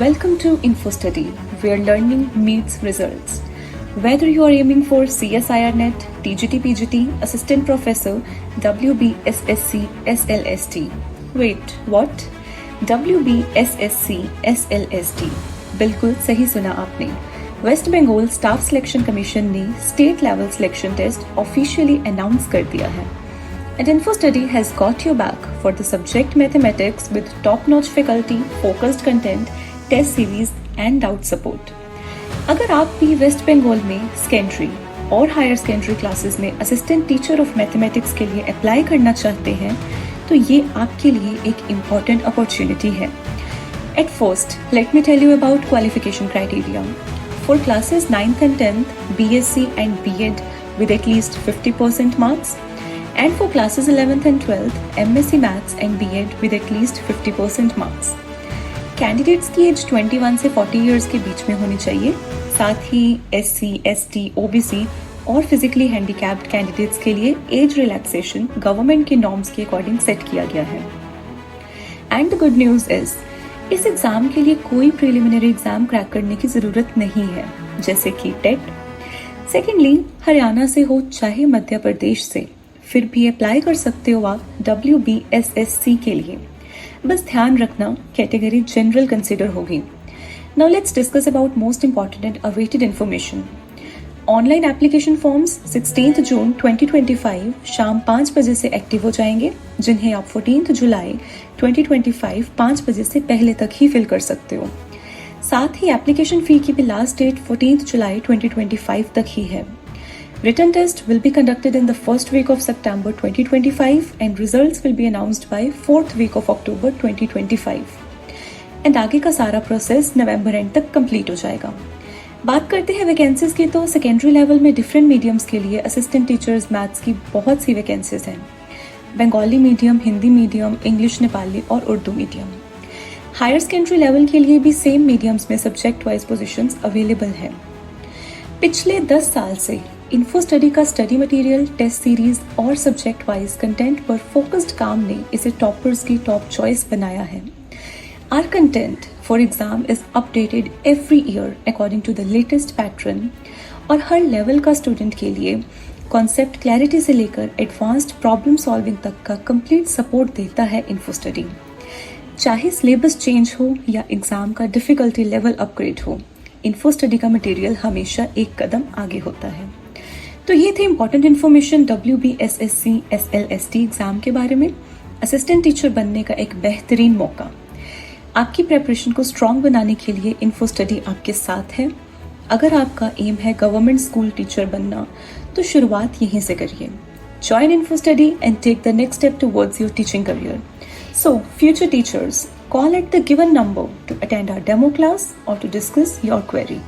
Welcome to InfoStudy, where learning meets results. Whether you are aiming for CSIR Net, TGT PGT, Assistant Professor, WBSSC, SLST. Wait, what? WBSSC, SLST. बिल्कुल सही सुना आपने. West Bengal staff selection commission ने state level selection test officially announce कर दिया है. And InfoStudy has got your back for the subject mathematics with top-notch faculty, focused content, test series and doubt support. अगर आप भी वेस्ट बंगाल में सेकेंडरी और higher secondary classes में assistant teacher of mathematics के लिए अप्लाई करना चाहते हैं तो ये आपके लिए एक इम्पॉर्टेंट अपॉर्चुनिटी है. At first, let me tell you about qualification criteria. For classes 9th and 10th, BSc and B.Ed with at least 50% marks. And for classes 11th and 12th, MSc Maths and B.Ed with at least 50% marks. Candidates की as 21 से 40 years के बीच में होनी चाहिए. साथ ही SC, ST, OBC और physically handicapped candidates के लिए एज रिलैक्सेशन गवर्नमेंट के नॉर्म्स के अकॉर्डिंग सेट किया गया है. And the good news is इस एग्जाम के लिए कोई प्रिलिमिनरी एग्जाम क्रैक करने की जरूरत नहीं है, जैसे कि टेट. सेकेंडली, हरियाणा से हो चाहे मध्य प्रदेश से, फिर भी अप्लाई कर सकते हो आप WBSSC के लिए. बस ध्यान रखना कैटेगरी जनरल कंसिडर होगी. Now let's discuss about most important and awaited information. Online application forms 16 जून 2025 शाम 5 बजे से एक्टिव हो जाएंगे, जिन्हें आप 14 जुलाई 2025 5 बजे से पहले तक ही फिल कर सकते हो. साथ ही एप्लीकेशन फी की भी लास्ट डेट 14 जुलाई 2025 तक ही है. Written test will be conducted in the first week of September 2025 and results will be announced by 4th week of October 2025. And आगे का सारा प्रोसेस नवंबर एंड तक कंप्लीट हो जाएगा. बात करते हैं वैकेंसीज की, तो सेकेंडरी लेवल में डिफरेंट मीडियम्स के लिए असिस्टेंट टीचर्स मैथ्स की बहुत सी वैकेंसीज हैं. Bengali medium, Hindi medium, English, Nepali और Urdu medium. Higher secondary level के लिए भी सेम मीडियम्स में सब्जेक्ट वाइज पोजिशंस अवेलेबल हैं. पिछले 10 साल से InfoStudy का स्टडी मटेरियल, टेस्ट सीरीज और सब्जेक्ट वाइज कंटेंट पर फोकस्ड काम ने इसे टॉपर्स की टॉप चॉइस बनाया है. Our content for exam is updated every year according to the latest pattern और हर लेवल का स्टूडेंट के लिए कॉन्सेप्ट क्लैरिटी से लेकर एडवांस्ड प्रॉब्लम सॉल्विंग तक का कंप्लीट सपोर्ट देता है InfoStudy. चाहे सिलेबस चेंज हो या एग्जाम का डिफिकल्टी लेवल अपग्रेड हो, InfoStudy का मटेरियल हमेशा एक कदम आगे होता है. तो ये थे important information WBSSC SLST exam के बारे में. असिस्टेंट टीचर बनने का एक बेहतरीन मौका. आपकी प्रेपरेशन को स्ट्रॉन्ग बनाने के लिए InfoStudy आपके साथ है. अगर आपका एम है गवर्नमेंट स्कूल टीचर बनना, तो शुरुआत यहीं से करिए. Join InfoStudy and take the next step towards your teaching career. So, future teachers, call at the given number to attend our demo class or to discuss your query.